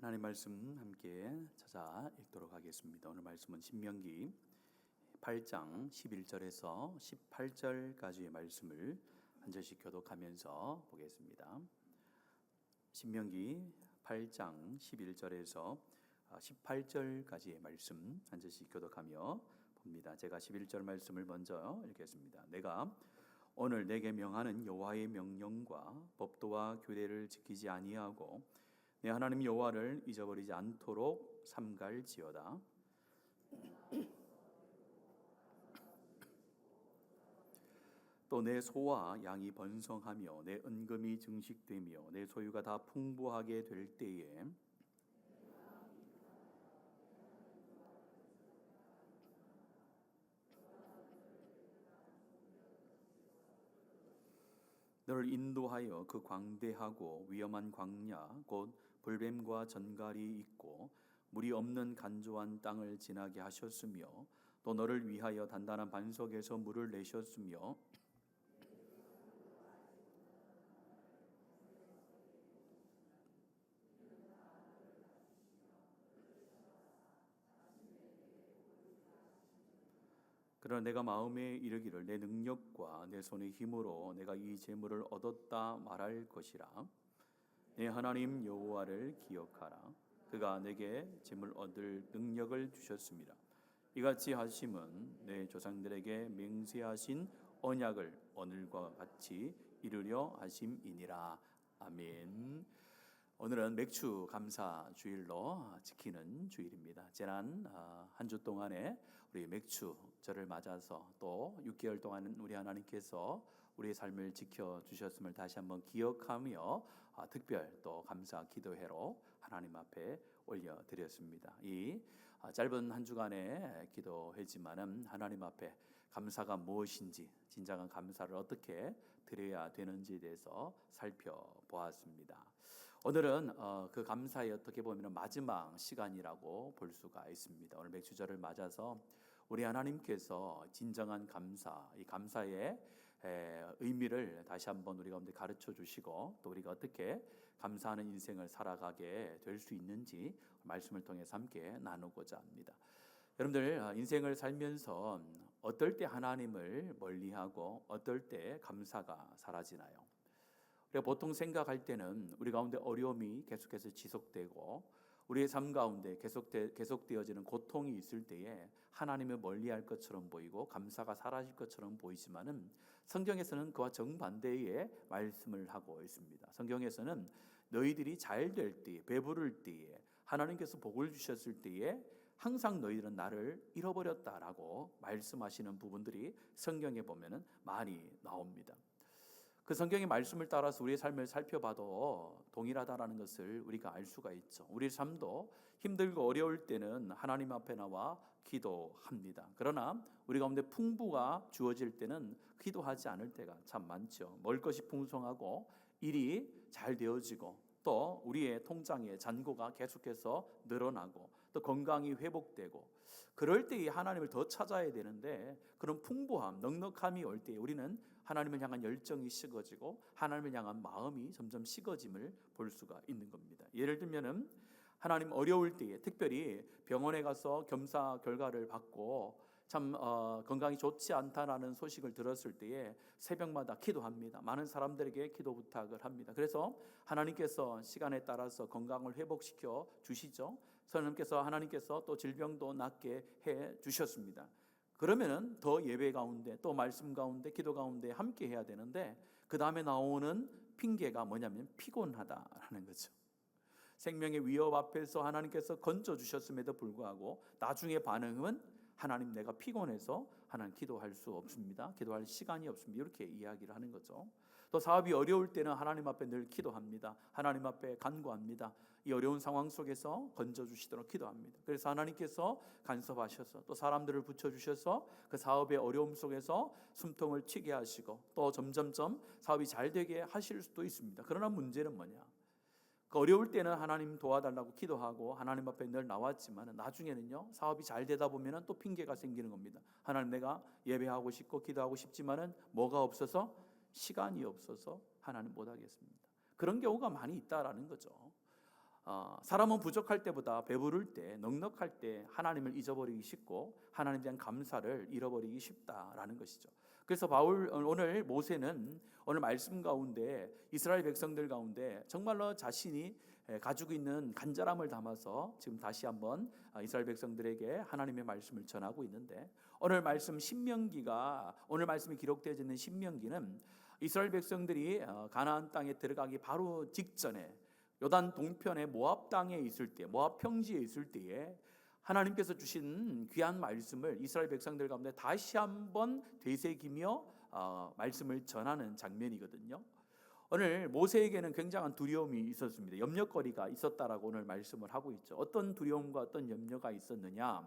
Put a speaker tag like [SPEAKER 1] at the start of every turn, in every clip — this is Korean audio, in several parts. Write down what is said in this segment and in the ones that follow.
[SPEAKER 1] 하나님 말씀 함께 찾아 읽도록 하겠습니다. 오늘 말씀은 신명기 8장 11절에서 18절까지의 말씀을 한 절씩 교독하면서 보겠습니다. 신명기 8장 11절에서 18절까지의 말씀 한 절씩 교독하며 봅니다. 제가 11절 말씀을 먼저 읽겠습니다. 내가 오늘 내게 명하는 여호와의 명령과 법도와 규례를 지키지 아니하고 내 하나님 여호와를 잊어버리지 않도록 삼갈지어다. 또 내 소와 양이 번성하며 내 은금이 증식되며 내 소유가 다 풍부하게 될 때에 너를 인도하여 그 광대하고 위험한 광야 곧 불뱀과 전갈이 있고 물이 없는 간조한 땅을 지나게 하셨으며 또 너를 위하여 단단한 반석에서 물을 내셨으며 그러나 내가 마음에 이르기를 내 능력과 내 손의 힘으로 내가 이 재물을 얻었다 말할 것이라. 내 하나님 여호와를 기억하라. 그가 내게 재물 얻을 능력을 주셨습니다. 이같이 하심은 내 조상들에게 맹세하신 언약을 오늘과 같이 이루려 하심이니라. 아멘. 오늘은 맥주 감사 주일로 지키는 주일입니다. 지난 한 주 동안에 우리 맥주절을 맞아서 또 6개월 동안 우리 하나님께서 우리의 삶을 지켜주셨음을 다시 한번 기억하며 특별 또 감사 기도회로 하나님 앞에 올려드렸습니다. 이 짧은 한 주간의 기도회지만은 하나님 앞에 감사가 무엇인지, 진정한 감사를 어떻게 드려야 되는지에 대해서 살펴보았습니다. 오늘은 그 감사의 어떻게 보면 마지막 시간이라고 볼 수가 있습니다. 오늘 맥주절을 맞아서 우리 하나님께서 진정한 감사, 이 감사의 의미를 다시 한번 우리 가운데 가르쳐 주시고 또 우리가 어떻게 감사하는 인생을 살아가게 될 수 있는지 말씀을 통해서 함께 나누고자 합니다. 여러분들 인생을 살면서 어떨 때 하나님을 멀리하고 어떨 때 감사가 사라지나요? 우리가 보통 생각할 때는 우리 가운데 어려움이 계속해서 지속되고 우리의 삶 가운데 계속되어지는 고통이 있을 때에 하나님을 멀리할 것처럼 보이고 감사가 사라질 것처럼 보이지만은 성경에서는 그와 정반대의 말씀을 하고 있습니다. 성경에서는 너희들이 잘 될 때, 배부를 때에 하나님께서 복을 주셨을 때에 항상 너희들은 나를 잃어버렸다라고 말씀하시는 부분들이 성경에 보면은 많이 나옵니다. 그 성경의 말씀을 따라서 우리의 삶을 살펴봐도 동일하다라는 것을 우리가 알 수가 있죠. 우리 삶도 힘들고 어려울 때는 하나님 앞에 나와 기도합니다. 그러나 우리 가운데 풍부가 주어질 때는 기도하지 않을 때가 참 많죠. 먹을 것이 풍성하고 일이 잘 되어지고 또 우리의 통장에 잔고가 계속해서 늘어나고 또 건강이 회복되고 그럴 때에 하나님을 더 찾아야 되는데 그런 풍부함, 넉넉함이 올 때에 우리는 하나님을 향한 열정이 식어지고 하나님을 향한 마음이 점점 식어짐을 볼 수가 있는 겁니다. 예를 들면은 하나님 어려울 때에 특별히 병원에 가서 검사 결과를 받고 참 건강이 좋지 않다라는 소식을 들었을 때에 새벽마다 기도합니다. 많은 사람들에게 기도 부탁을 합니다. 그래서 하나님께서 시간에 따라서 건강을 회복시켜 주시죠. 하나님께서 또 질병도 낫게 해 주셨습니다. 그러면은 더 예배 가운데 또 말씀 가운데 기도 가운데 함께 해야 되는데 그 다음에 나오는 핑계가 뭐냐면 피곤하다라는 거죠. 생명의 위협 앞에서 하나님께서 건져주셨음에도 불구하고 나중에 반응은 하나님 내가 피곤해서 하나님 기도할 수 없습니다. 기도할 시간이 없습니다. 이렇게 이야기를 하는 거죠. 또 사업이 어려울 때는 하나님 앞에 늘 기도합니다. 하나님 앞에 간구합니다. 이 어려운 상황 속에서 건져주시도록 기도합니다. 그래서 하나님께서 간섭하셔서 또 사람들을 붙여주셔서 그 사업의 어려움 속에서 숨통을 튀게 하시고 또 점점점 사업이 잘 되게 하실 수도 있습니다. 그러나 문제는 뭐냐? 어려울 때는 하나님 도와달라고 기도하고 하나님 앞에 늘 나왔지만 나중에는요 사업이 잘 되다 보면 또 핑계가 생기는 겁니다. 하나님 내가 예배하고 싶고 기도하고 싶지만은 뭐가 없어서 시간이 없어서 하나님 못하겠습니다. 그런 경우가 많이 있다라는 거죠. 사람은 부족할 때보다 배부를 때, 넉넉할 때 하나님을 잊어버리기 쉽고 하나님에 대한 감사를 잃어버리기 쉽다라는 것이죠. 그래서 오늘 모세는 오늘 말씀 가운데 이스라엘 백성들 가운데 정말로 자신이 가지고 있는 간절함을 담아서 지금 다시 한번 이스라엘 백성들에게 하나님의 말씀을 전하고 있는데, 오늘 말씀 신명기가, 오늘 말씀이 기록되어 있는 신명기는 이스라엘 백성들이 가나안 땅에 들어가기 바로 직전에 요단 동편의 모압 땅에 있을 때, 모압 평지에 있을 때에 하나님께서 주신 귀한 말씀을 이스라엘 백성들 가운데 다시 한번 되새기며 말씀을 전하는 장면이거든요. 오늘 모세에게는 굉장한 두려움이 있었습니다. 염려거리가 있었다라고 오늘 말씀을 하고 있죠. 어떤 두려움과 어떤 염려가 있었느냐?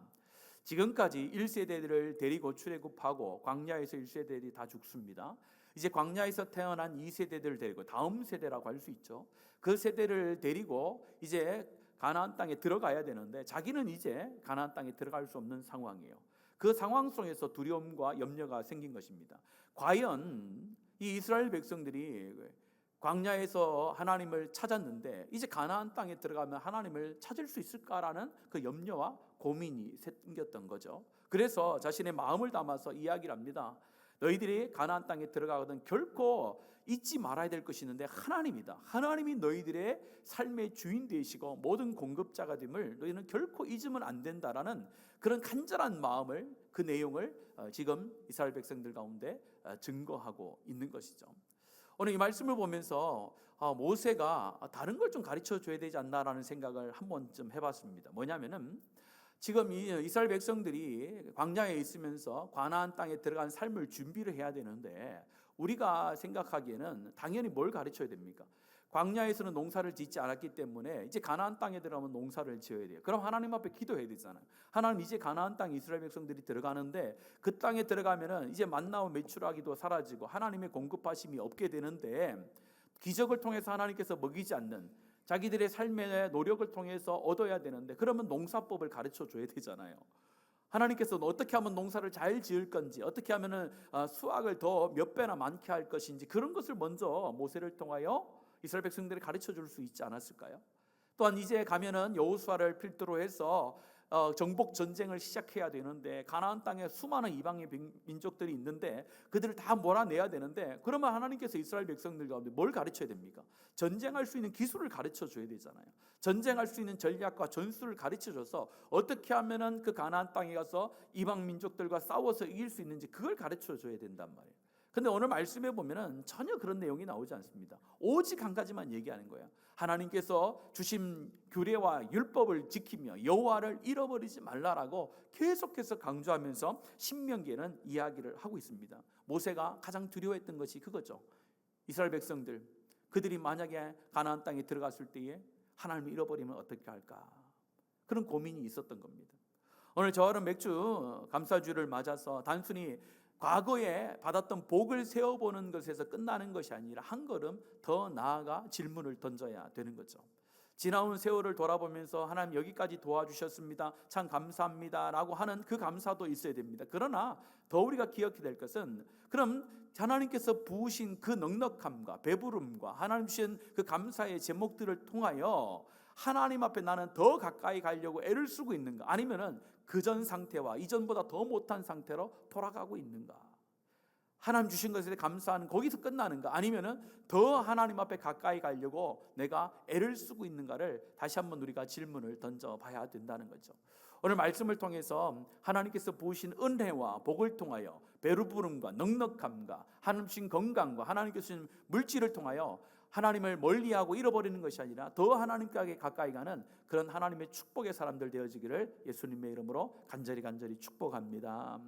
[SPEAKER 1] 지금까지 1세대들을 데리고 출애굽하고 광야에서 1세대들이 다 죽습니다. 이제 광야에서 태어난 2세대들을 데리고, 다음 세대라고 할 수 있죠, 그 세대를 데리고 이제 가나안 땅에 들어가야 되는데 자기는 이제 가나안 땅에 들어갈 수 없는 상황이에요. 그 상황 속에서 두려움과 염려가 생긴 것입니다. 과연 이 이스라엘 백성들이 광야에서 하나님을 찾았는데 이제 가나안 땅에 들어가면 하나님을 찾을 수 있을까라는 그 염려와 고민이 생겼던 거죠. 그래서 자신의 마음을 담아서 이야기를 합니다. 너희들이 가나안 땅에 들어가거든 결코 잊지 말아야 될 것이 있는데 하나님이다. 하나님이 너희들의 삶의 주인 되시고 모든 공급자가 됨을 너희는 결코 잊으면 안 된다라는 그런 간절한 마음을, 그 내용을 지금 이스라엘 백성들 가운데 증거하고 있는 것이죠. 오늘 이 말씀을 보면서 모세가 다른 걸 좀 가르쳐 줘야 되지 않나라는 생각을 한 번쯤 해봤습니다. 뭐냐면은 지금 이 이스라엘 백성들이 광야에 있으면서 가나안 땅에 들어간 삶을 준비를 해야 되는데 우리가 생각하기에는 당연히 뭘 가르쳐야 됩니까? 광야에서는 농사를 짓지 않았기 때문에 이제 가나안 땅에 들어가면 농사를 지어야 돼요. 그럼 하나님 앞에 기도해야 되잖아요. 하나님, 이제 가나안 땅 이스라엘 백성들이 들어가는데 그 땅에 들어가면은 이제 만나와 메추라기도 사라지고 하나님의 공급하심이 없게 되는데 기적을 통해서 하나님께서 먹이지 않는 자기들의 삶의 노력을 통해서 얻어야 되는데 그러면 농사법을 가르쳐 줘야 되잖아요. 하나님께서 어떻게 하면 농사를 잘 지을 건지, 어떻게 하면 수확을 더 몇 배나 많게 할 것인지 그런 것을 먼저 모세를 통하여 이스라엘 백성들이 가르쳐 줄 수 있지 않았을까요? 또한 이제 가면은 여호수아를 필두로 해서 정복 전쟁을 시작해야 되는데 가나안 땅에 수많은 이방의 민족들이 있는데 그들을 다 몰아내야 되는데 그러면 하나님께서 이스라엘 백성들 가운데 뭘 가르쳐야 됩니까? 전쟁할 수 있는 기술을 가르쳐 줘야 되잖아요. 전쟁할 수 있는 전략과 전술을 가르쳐 줘서 어떻게 하면은 그 가나안 땅에 가서 이방 민족들과 싸워서 이길 수 있는지 그걸 가르쳐 줘야 된단 말이에요. 근데 오늘 말씀에 보면은 전혀 그런 내용이 나오지 않습니다. 오직 한 가지만 얘기하는 거예요. 하나님께서 주신 규례와 율법을 지키며 여호와를 잃어버리지 말라라고 계속해서 강조하면서 신명기에는 이야기를 하고 있습니다. 모세가 가장 두려워했던 것이 그거죠. 이스라엘 백성들, 그들이 만약에 가나안 땅에 들어갔을 때에 하나님을 잃어버리면 어떻게 할까? 그런 고민이 있었던 겁니다. 오늘 저는 맥주 감사주를 맞아서 단순히 과거에 받았던 복을 세어보는 것에서 끝나는 것이 아니라 한 걸음 더 나아가 질문을 던져야 되는 거죠. 지나온 세월을 돌아보면서 하나님 여기까지 도와주셨습니다, 참 감사합니다 라고 하는 그 감사도 있어야 됩니다. 그러나 더 우리가 기억해야 될 것은 그럼 하나님께서 부으신 그 넉넉함과 배부름과 하나님 주신 그 감사의 제목들을 통하여 하나님 앞에 나는 더 가까이 가려고 애를 쓰고 있는가, 아니면은 그전 상태와 이전보다 더 못한 상태로 돌아가고 있는가? 하나님 주신 것에 감사하는 거기서 끝나는가, 아니면은 더 하나님 앞에 가까이 가려고 내가 애를 쓰고 있는가를 다시 한번 우리가 질문을 던져봐야 된다는 거죠. 오늘 말씀을 통해서 하나님께서 부으신 은혜와 복을 통하여 배부름과 넉넉함과 하나님 주신 건강과 하나님께서 주신 물질을 통하여 하나님을 멀리하고 잃어버리는 것이 아니라 더 하나님께 가까이 가는 그런 하나님의 축복의 사람들 되어지기를 예수님의 이름으로 간절히 축복합니다.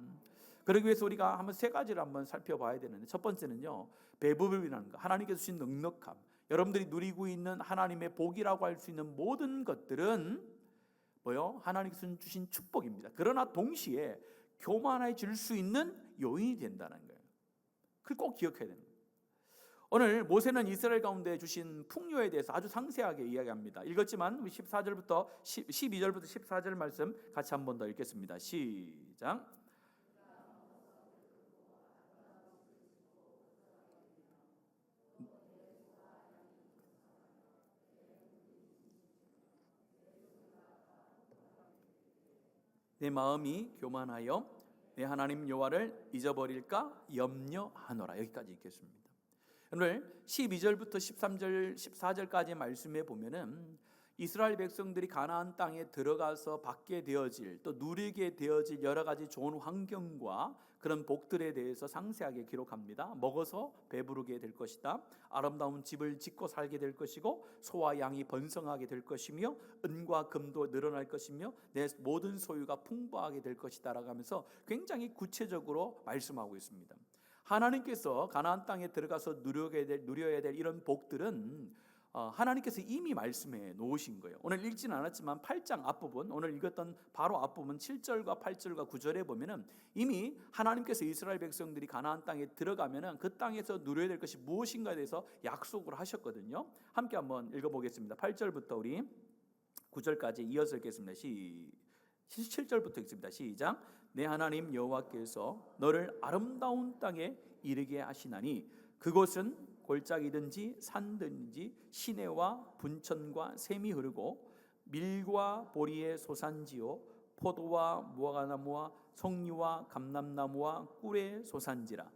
[SPEAKER 1] 그러기 위해서 우리가 한번 세 가지를 한번 살펴봐야 되는데, 첫 번째는요, 배부름이라는 것, 하나님께서 주신 넉넉함, 여러분들이 누리고 있는 하나님의 복이라고 할 수 있는 모든 것들은 뭐요? 하나님께서 주신 축복입니다. 그러나 동시에 교만해질 수 있는 요인이 된다는 거예요. 그걸 꼭 기억해야 됩니다. 오늘 모세는 이스라엘 가운데 주신 풍요에 대해서 아주 상세하게 이야기합니다. 읽었지만 12절부터 14절 말씀 같이 한 번 더 읽겠습니다. 시작. 내 마음이 교만하여 내 하나님 여호와를 잊어버릴까 염려하노라. 여기까지 읽겠습니다. 오늘 12절부터 13절, 14절까지 말씀해 보면은 이스라엘 백성들이 가나안 땅에 들어가서 받게 되어질, 또 누리게 되어질 여러 가지 좋은 환경과 그런 복들에 대해서 상세하게 기록합니다. 먹어서 배부르게 될 것이다. 아름다운 집을 짓고 살게 될 것이고, 소와 양이 번성하게 될 것이며, 은과 금도 늘어날 것이며, 내 모든 소유가 풍부하게 될 것이다 라고 하면서 굉장히 구체적으로 말씀하고 있습니다. 하나님께서 가나안 땅에 들어가서 누려야 될 이런 복들은 하나님께서 이미 말씀해 놓으신 거예요. 오늘 읽지는 않았지만 8장 앞부분, 오늘 읽었던 바로 앞부분 7절과 8절과 9절에 보면은 이미 하나님께서 이스라엘 백성들이 가나안 땅에 들어가면은 그 땅에서 누려야 될 것이 무엇인가에 대해서 약속을 하셨거든요. 함께 한번 읽어보겠습니다. 8절부터 우리 9절까지 이어서 읽겠습니다. 7절부터 읽습니다. 시작. 내 하나님 여호와께서 너를 아름다운 땅에 이르게 하시나니 그곳은 골짜기든지 산든지 시내와 분천과 샘이 흐르고 밀과 보리의 소산지요 포도와 무화과나무와 석류와 감람나무와 꿀의 소산지라.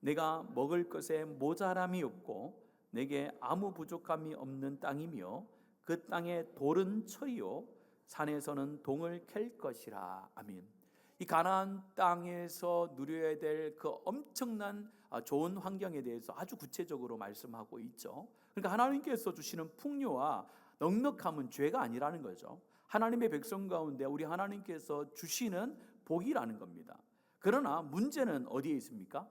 [SPEAKER 1] 내가 먹을 것에 모자람이 없고 내게 아무 부족함이 없는 땅이며 그 땅의 돌은 철이요 산에서는 동을 캘 것이라. 아멘. 이 가나안 땅에서 누려야 될 그 엄청난 좋은 환경에 대해서 아주 구체적으로 말씀하고 있죠. 그러니까 하나님께서 주시는 풍요와 넉넉함은 죄가 아니라는 거죠. 하나님의 백성 가운데 우리 하나님께서 주시는 복이라는 겁니다. 그러나 문제는 어디에 있습니까?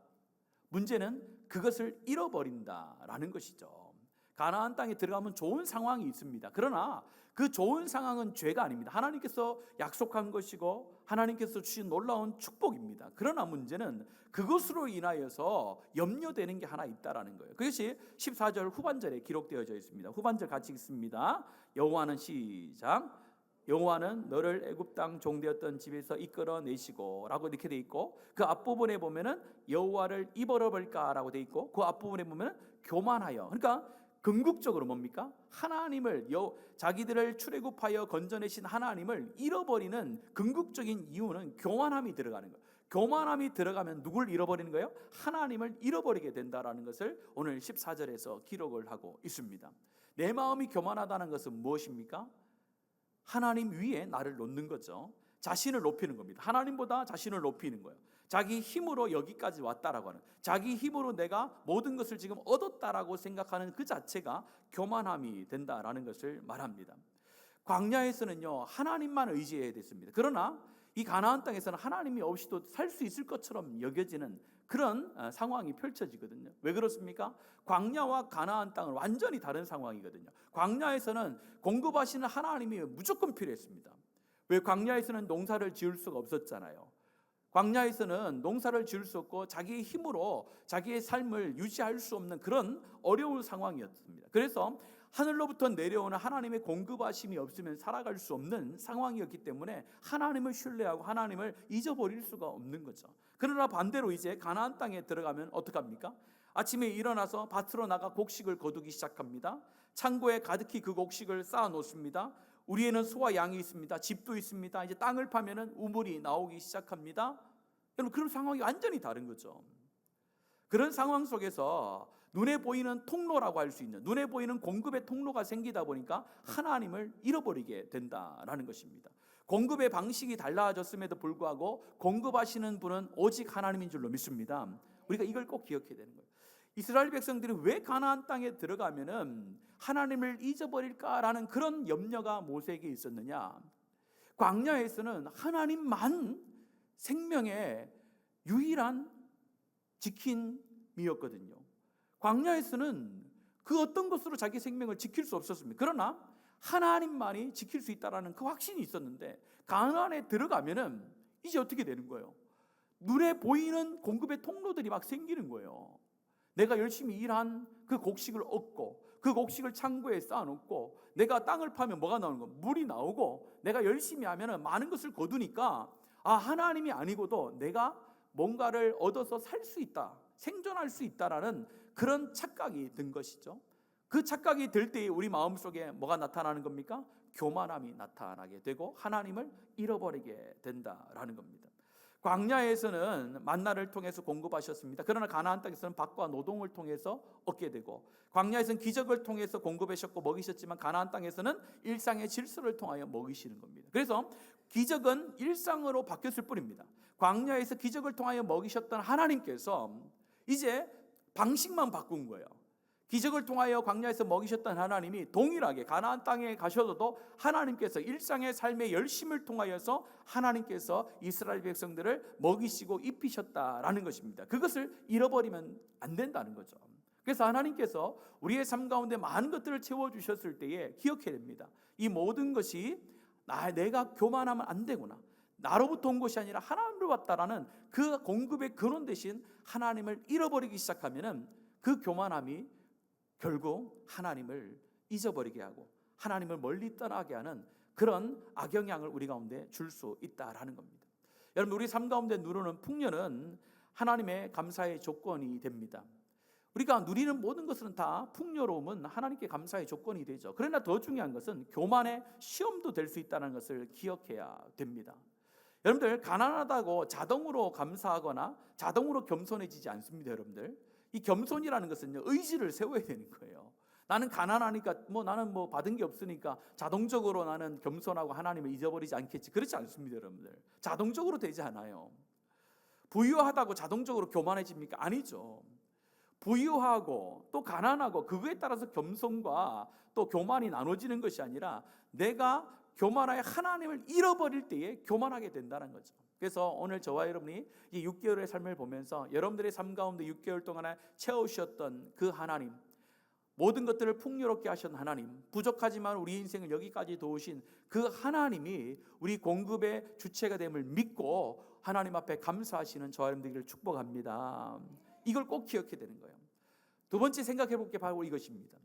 [SPEAKER 1] 문제는 그것을 잃어버린다라는 것이죠. 가나안 땅에 들어가면 좋은 상황이 있습니다. 그러나 그 좋은 상황은 죄가 아닙니다. 하나님께서 약속한 것이고 하나님께서 주신 놀라운 축복입니다. 그러나 문제는 그것으로 인하여서 염려되는 게 하나 있다라는 거예요. 그것이 14절 후반절에 기록되어져 있습니다. 후반절 같이 읽습니다. 여호와는 시작. 여호와는 너를 애굽 땅 종되었던 집에서 이끌어내시고 라고 이렇게 돼 있고, 그 앞부분에 보면은 여호와를 잊어버릴까라고 돼 있고, 그 앞부분에 보면은 교만하여, 그러니까 궁극적으로 뭡니까? 하나님을 자기들을 출애굽하여 건져내신 하나님을 잃어버리는 궁극적인 이유는 교만함이 들어가는 거예요. 교만함이 들어가면 누굴 잃어버리는 거예요? 하나님을 잃어버리게 된다라는 것을 오늘 14절에서 기록을 하고 있습니다. 내 마음이 교만하다는 것은 무엇입니까? 하나님 위에 나를 놓는 거죠. 자신을 높이는 겁니다. 하나님보다 자신을 높이는 거예요. 자기 힘으로 여기까지 왔다라고 하는, 자기 힘으로 내가 모든 것을 지금 얻었다라고 생각하는 그 자체가 교만함이 된다라는 것을 말합니다. 광야에서는요 하나님만 의지해야 됐습니다. 그러나 이 가나안 땅에서는 하나님이 없이도 살 수 있을 것처럼 여겨지는 그런 상황이 펼쳐지거든요. 왜 그렇습니까? 광야와 가나안 땅은 완전히 다른 상황이거든요. 광야에서는 공급하시는 하나님이 무조건 필요했습니다. 왜? 광야에서는 농사를 지을 수가 없었잖아요. 광야에서는 농사를 지을 수 없고 자기의 힘으로 자기의 삶을 유지할 수 없는 그런 어려운 상황이었습니다. 그래서 하늘로부터 내려오는 하나님의 공급하심이 없으면 살아갈 수 없는 상황이었기 때문에 하나님을 신뢰하고 하나님을 잊어버릴 수가 없는 거죠. 그러나 반대로 이제 가나안 땅에 들어가면 어떡합니까? 아침에 일어나서 밭으로 나가 곡식을 거두기 시작합니다. 창고에 가득히 그 곡식을 쌓아 놓습니다. 우리에는 소와 양이 있습니다. 집도 있습니다. 이제 땅을 파면은 우물이 나오기 시작합니다. 여러분, 그런 상황이 완전히 다른 거죠. 그런 상황 속에서 눈에 보이는 통로라고 할 수 있는, 눈에 보이는 공급의 통로가 생기다 보니까 하나님을 잃어버리게 된다라는 것입니다. 공급의 방식이 달라졌음에도 불구하고 공급하시는 분은 오직 하나님인 줄로 믿습니다. 우리가 이걸 꼭 기억해야 되는 거예요. 이스라엘 백성들이 왜 가나안 땅에 들어가면은 하나님을 잊어버릴까라는 그런 염려가 모세에게 있었느냐? 광야에서는 하나님만 생명의 유일한 지킴이었거든요. 광야에서는 그 어떤 것으로 자기 생명을 지킬 수 없었습니다. 그러나 하나님만이 지킬 수 있다라는 그 확신이 있었는데 가나안에 들어가면은 이제 어떻게 되는 거예요? 눈에 보이는 공급의 통로들이 막 생기는 거예요. 내가 열심히 일한 그 곡식을 얻고 그 곡식을 창고에 쌓아놓고 내가 땅을 파면 뭐가 나오는 거? 물이 나오고 내가 열심히 하면 많은 것을 거두니까 하나님이 아니고도 내가 뭔가를 얻어서 살 수 있다, 생존할 수 있다라는 그런 착각이 든 것이죠. 그 착각이 들 때 우리 마음속에 뭐가 나타나는 겁니까? 교만함이 나타나게 되고 하나님을 잃어버리게 된다라는 겁니다. 광야에서는 만나를 통해서 공급하셨습니다. 그러나 가나안 땅에서는 밭과 노동을 통해서 얻게 되고, 광야에서는 기적을 통해서 공급하셨고 먹이셨지만 가나안 땅에서는 일상의 질서를 통하여 먹이시는 겁니다. 그래서 기적은 일상으로 바뀌었을 뿐입니다. 광야에서 기적을 통하여 먹이셨던 하나님께서 이제 방식만 바꾼 거예요. 기적을 통하여 광야에서 먹이셨던 하나님이 동일하게 가나안 땅에 가셔도 하나님께서 일상의 삶의 열심을 통하여서 하나님께서 이스라엘 백성들을 먹이시고 입히셨다라는 것입니다. 그것을 잃어버리면 안 된다는 거죠. 그래서 하나님께서 우리의 삶 가운데 많은 것들을 채워주셨을 때에 기억해야 됩니다. 이 모든 것이 내가 교만하면 안 되구나, 나로부터 온 것이 아니라 하나님으로 왔다라는 그 공급의 근원 대신 하나님을 잃어버리기 시작하면은 그 교만함이 결국 하나님을 잊어버리게 하고 하나님을 멀리 떠나게 하는 그런 악영향을 우리 가운데 줄 수 있다라는 겁니다. 여러분, 우리 삶 가운데 누르는 풍요는 하나님의 감사의 조건이 됩니다. 우리가 누리는 모든 것은 다 풍요로움은 하나님께 감사의 조건이 되죠. 그러나 더 중요한 것은 교만의 시험도 될 수 있다는 것을 기억해야 됩니다. 여러분들, 가난하다고 자동으로 감사하거나 자동으로 겸손해지지 않습니다. 여러분들, 이 겸손이라는 것은요, 의지를 세워야 되는 거예요. 나는 가난하니까 나는 받은 게 없으니까 자동적으로 나는 겸손하고 하나님을 잊어버리지 않겠지, 그렇지 않습니다. 여러분들, 자동적으로 되지 않아요. 부유하다고 자동적으로 교만해집니까? 아니죠. 부유하고 또 가난하고 그거에 따라서 겸손과 또 교만이 나눠지는 것이 아니라 내가 교만하여 하나님을 잃어버릴 때에 교만하게 된다는 거죠. 그래서 오늘 저와 여러분이 이 6개월의 삶을 보면서 여러분들의 삶 가운데 6개월 동안에 채우셨던 그 하나님, 모든 것들을 풍요롭게 하신 하나님, 부족하지만 우리 인생을 여기까지 도우신 그 하나님이 우리 공급의 주체가 됨을 믿고 하나님 앞에 감사하시는 저와 여러분들을 축복합니다. 이걸 꼭 기억해야 되는 거예요. 두 번째 생각해 볼 게 바로 이것입니다.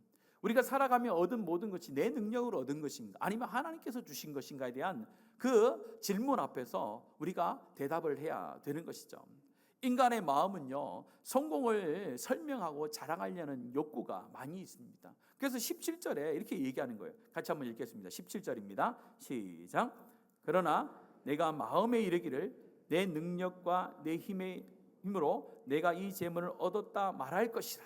[SPEAKER 1] 우리가 살아가며 얻은 모든 것이 내 능력으로 얻은 것인가, 아니면 하나님께서 주신 것인가에 대한 그 질문 앞에서 우리가 대답을 해야 되는 것이죠. 인간의 마음은요, 성공을 설명하고 자랑하려는 욕구가 많이 있습니다. 그래서 17절에 이렇게 얘기하는 거예요. 같이 한번 읽겠습니다. 17절입니다. 시작. 그러나 내가 마음에 이르기를 내 능력과 내 힘으로 내가 이 재물을 얻었다 말할 것이라.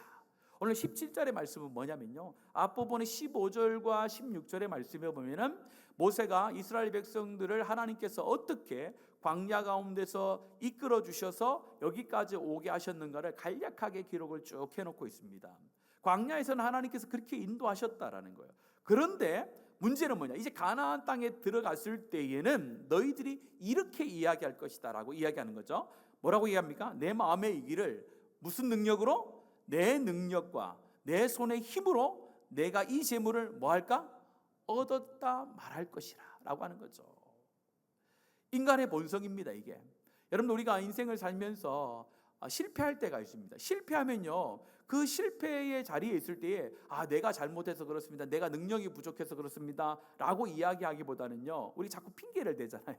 [SPEAKER 1] 오늘 17절의 말씀은 뭐냐면요, 앞부분의 15절과 16절의 말씀에 보면은 모세가 이스라엘 백성들을 하나님께서 어떻게 광야 가운데서 이끌어 주셔서 여기까지 오게 하셨는가를 간략하게 기록을 쭉 해놓고 있습니다. 광야에서는 하나님께서 그렇게 인도하셨다라는 거예요. 그런데 문제는 뭐냐, 이제 가나안 땅에 들어갔을 때에는 너희들이 이렇게 이야기할 것이다 라고 이야기하는 거죠. 뭐라고 얘기합니까? 내 마음의 이기를 무슨 능력으로? 내 능력과 내 손의 힘으로 내가 이 재물을 뭐할까? 얻었다 말할 것이라 라고 하는 거죠. 인간의 본성입니다, 이게. 여러분, 우리가 인생을 살면서 실패할 때가 있습니다. 실패하면요, 그 실패의 자리에 있을 때에 내가 잘못해서 그렇습니다, 내가 능력이 부족해서 그렇습니다 라고 이야기하기보다는요, 우리 자꾸 핑계를 대잖아요.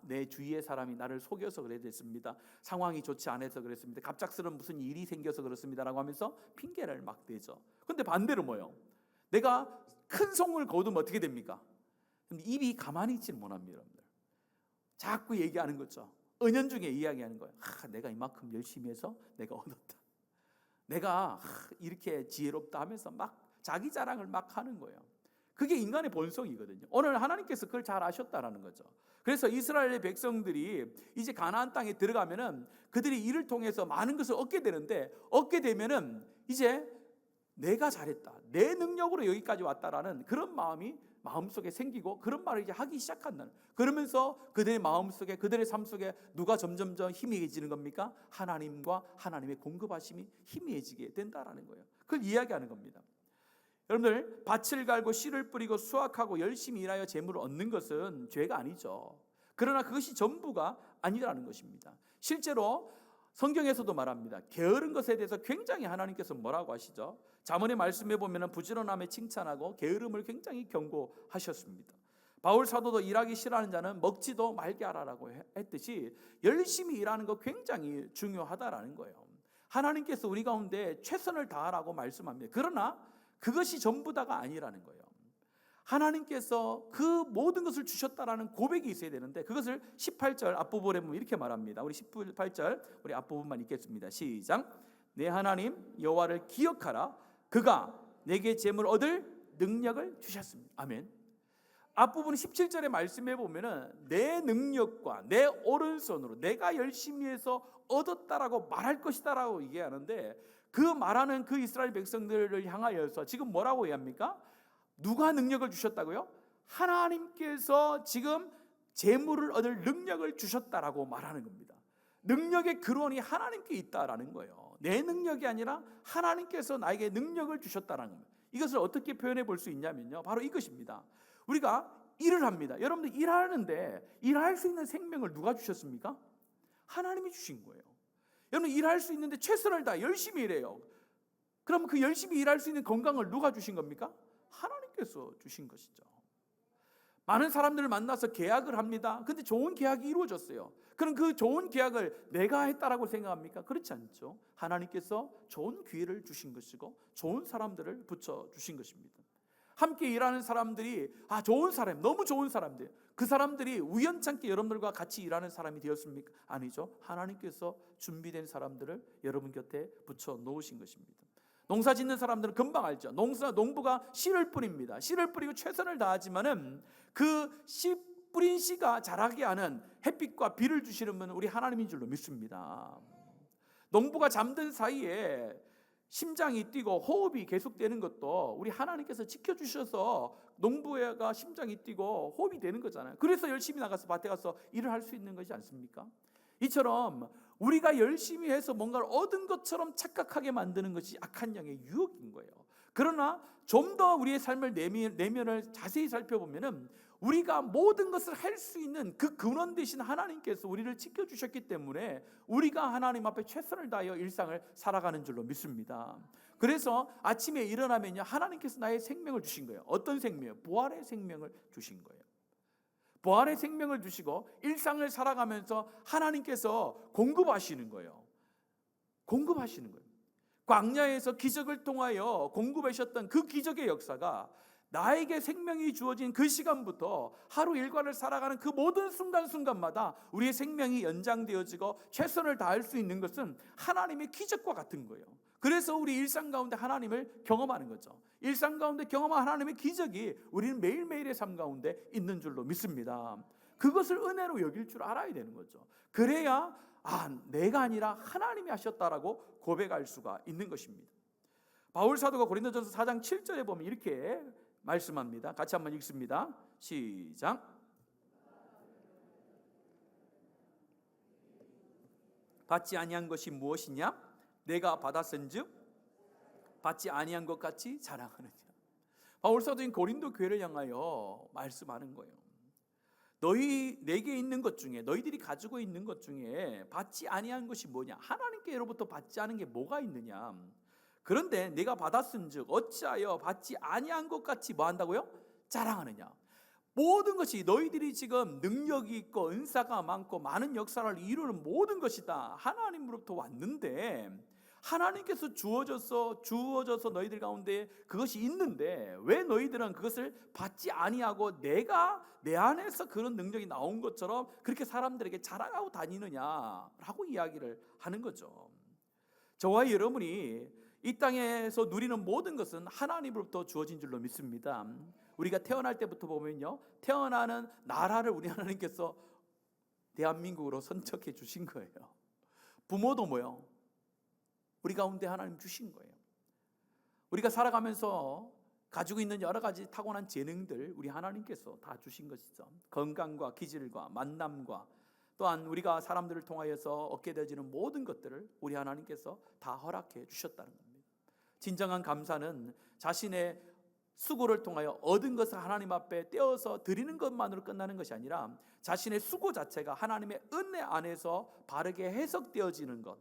[SPEAKER 1] 내 주위의 사람이 나를 속여서 그래 됐습니다, 상황이 좋지 않아서 그랬습니다, 갑작스러운 무슨 일이 생겨서 그렇습니다 라고 하면서 핑계를 막 대죠. 근데 반대로 뭐예요? 내가 큰 성공을 거두면 어떻게 됩니까? 입이 가만히 있지는 못합니다. 여러분들, 자꾸 얘기하는 거죠. 은연중에 이야기하는 거예요. 내가 이만큼 열심히 해서 내가 얻었다, 내가 이렇게 지혜롭다 하면서 막 자기 자랑을 막 하는 거예요. 그게 인간의 본성이거든요. 오늘 하나님께서 그걸 잘 아셨다라는 거죠. 그래서 이스라엘의 백성들이 이제 가나안 땅에 들어가면은 그들이 이를 통해서 많은 것을 얻게 되는데, 얻게 되면은 이제 내가 잘했다, 내 능력으로 여기까지 왔다라는 그런 마음이 마음속에 생기고 그런 말을 이제 하기 시작한다는, 그러면서 그들의 마음속에, 그들의 삶 속에 누가 점점점 희미해지는 겁니까? 하나님과 하나님의 공급하심이 희미해지게 된다라는 거예요. 그걸 이야기하는 겁니다. 여러분들, 밭을 갈고 씨를 뿌리고 수확하고 열심히 일하여 재물을 얻는 것은 죄가 아니죠. 그러나 그것이 전부가 아니라는 것입니다. 실제로 성경에서도 말합니다. 게으른 것에 대해서 굉장히 하나님께서 뭐라고 하시죠? 잠언의 말씀에 보면 부지런함에 칭찬하고 게으름을 굉장히 경고하셨습니다. 바울 사도도 일하기 싫어하는 자는 먹지도 말게 하라라고 했듯이 열심히 일하는 거 굉장히 중요하다라는 거예요. 하나님께서 우리 가운데 최선을 다하라고 말씀합니다. 그러나 그것이 전부 다가 아니라는 거예요. 하나님께서 그 모든 것을 주셨다라는 고백이 있어야 되는데, 그것을 18절 앞부분에 보면 이렇게 말합니다. 우리 18절 우리 앞부분만 읽겠습니다. 시작. 내 하나님 여호와를 기억하라. 그가 내게 재물 얻을 능력을 주셨습니다. 아멘. 앞부분 17절의 말씀에 보면은 내 능력과 내 오른손으로 내가 열심히 해서 얻었다라고 말할 것이다라고 얘기하는데, 그 말하는 그 이스라엘 백성들을 향하여서 지금 뭐라고 얘기합니까? 누가 능력을 주셨다고요? 하나님께서 지금 재물을 얻을 능력을 주셨다라고 말하는 겁니다. 능력의 근원이 하나님께 있다라는 거예요. 내 능력이 아니라 하나님께서 나에게 능력을 주셨다라는 겁니다. 이것을 어떻게 표현해 볼 수 있냐면요, 바로 이것입니다. 우리가 일을 합니다. 여러분들 일하는데 일할 수 있는 생명을 누가 주셨습니까? 하나님이 주신 거예요. 여러분 일할 수 있는데 최선을 다해 열심히 일해요. 그럼 그 열심히 일할 수 있는 건강을 누가 주신 겁니까? 하나님께서 주신 것이죠. 많은 사람들을 만나서 계약을 합니다. 근데 좋은 계약이 이루어졌어요. 그럼 그 좋은 계약을 내가 했다라고 생각합니까? 그렇지 않죠. 하나님께서 좋은 기회를 주신 것이고 좋은 사람들을 붙여주신 것입니다. 함께 일하는 사람들이 좋은 사람, 너무 좋은 사람들, 그 사람들이 우연찮게 여러분들과 같이 일하는 사람이 되었습니까? 아니죠. 하나님께서 준비된 사람들을 여러분 곁에 붙여 놓으신 것입니다. 농사 짓는 사람들은 금방 알죠. 농부가 씨를 뿌립니다. 씨를 뿌리고 최선을 다하지만은 그 씨 뿌린 씨가 자라게 하는 햇빛과 비를 주시는 분은 우리 하나님인 줄로 믿습니다. 농부가 잠든 사이에 심장이 뛰고 호흡이 계속되는 것도 우리 하나님께서 지켜주셔서 농부가 심장이 뛰고 호흡이 되는 거잖아요. 그래서 열심히 나가서 밭에 가서 일을 할 수 있는 것이 않습니까? 이처럼 우리가 열심히 해서 뭔가를 얻은 것처럼 착각하게 만드는 것이 악한 영의 유혹인 거예요. 그러나 좀 더 우리의 삶을 내면을 자세히 살펴보면은 우리가 모든 것을 할 수 있는 그 근원 되신 하나님께서 우리를 지켜주셨기 때문에 우리가 하나님 앞에 최선을 다하여 일상을 살아가는 줄로 믿습니다. 그래서 아침에 일어나면요, 하나님께서 나의 생명을 주신 거예요. 어떤 생명이요? 부활의 생명을 주신 거예요. 부활의 생명을 주시고 일상을 살아가면서 하나님께서 공급하시는 거예요. 공급하시는 거예요. 광야에서 기적을 통하여 공급하셨던 그 기적의 역사가 나에게 생명이 주어진 그 시간부터 하루 일과를 살아가는 그 모든 순간순간마다 우리의 생명이 연장되어지고 최선을 다할 수 있는 것은 하나님의 기적과 같은 거예요. 그래서 우리 일상 가운데 하나님을 경험하는 거죠. 일상 가운데 경험한 하나님의 기적이 우리는 매일매일의 삶 가운데 있는 줄로 믿습니다. 그것을 은혜로 여길 줄 알아야 되는 거죠. 그래야 내가 아니라 하나님이 하셨다라고 고백할 수가 있는 것입니다. 바울 사도가 고린도전서 4장 7절에 보면 이렇게 말씀합니다. 같이 한번 읽습니다. 시작. 받지 아니한 것이 무엇이냐? 내가 받았은즉 받지 아니한 것 같이 자랑하느냐. 바울 사도인 고린도 교회를 향하여 말씀하는 거예요. 내게 있는 것 중에, 너희들이 가지고 있는 것 중에 받지 아니한 것이 뭐냐? 하나님께로부터 받지 않은 게 뭐가 있느냐? 그런데 내가 받았은즉 어찌하여 받지 아니한 것 같이 뭐 한다고요? 자랑하느냐? 모든 것이 너희들이 지금 능력이 있고 은사가 많고 많은 역사를 이루는 모든 것이 다 하나님으로부터 왔는데, 하나님께서 주어져서 너희들 가운데 그것이 있는데 왜 너희들은 그것을 받지 아니하고 내가 내 안에서 그런 능력이 나온 것처럼 그렇게 사람들에게 자랑하고 다니느냐라고 이야기를 하는 거죠. 저와 여러분이 이 땅에서 누리는 모든 것은 하나님으로부터 주어진 줄로 믿습니다. 우리가 태어날 때부터 보면요, 태어나는 나라를 우리 하나님께서 대한민국으로 선척해 주신 거예요. 부모도 뭐요? 우리 가운데 하나님 주신 거예요. 우리가 살아가면서 가지고 있는 여러 가지 타고난 재능들 우리 하나님께서 다 주신 것이죠. 건강과 기질과 만남과 또한 우리가 사람들을 통하여서 얻게 되어지는 모든 것들을 우리 하나님께서 다 허락해 주셨다는 겁니다. 진정한 감사는 자신의 수고를 통하여 얻은 것을 하나님 앞에 떼어서 드리는 것만으로 끝나는 것이 아니라 자신의 수고 자체가 하나님의 은혜 안에서 바르게 해석되어지는 것.